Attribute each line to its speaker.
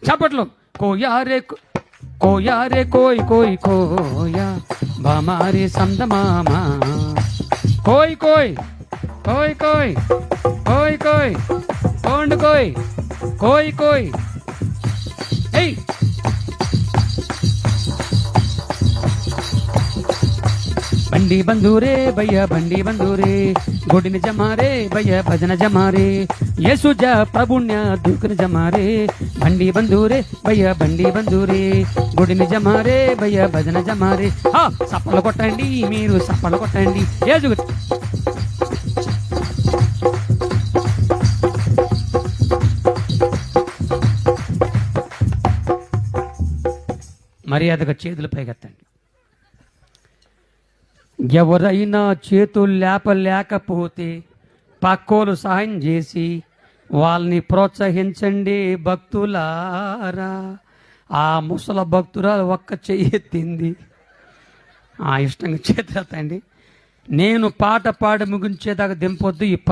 Speaker 1: చప్పట్లు. కోయారే కోయారే కోయ్ కోయ్ కోయా బామారే సందమామా కోయ్ కోయ్ కోయ్ కోయ్ కోయ్ కోయ్ కోండు కోయ్ కోయ్ కోయ్. ఏయ్ బండి బంధూరే భయ్య బండి బంధూరే గుడిని జమారే భయ్య భజన జమారే యేసుజ ప్రభుణ్య దూకుని జమారే బండి బంధూరే భయ్య బండి బంధూరే గుడిని జమారే భయ్య భజన జమారే. సప్పలు కొట్టండి మీరు సప్పలు కొట్టండి. యేసు మర్యాదగా చేతులు పైకెత్తండి. ఎవరైనా చేతులు లేపలేకపోతే పక్కోలు సహాయం చేసి వాళ్ళని ప్రోత్సహించండి భక్తులారా. ఆ ముసల భక్తురాలు ఒక్క చెయ్యి ఎత్తింది. ఇష్టంగా చేతులు ఎత్తండి. నేను పాట పాడి ముగించేదాకా దింపొద్దు. ఈ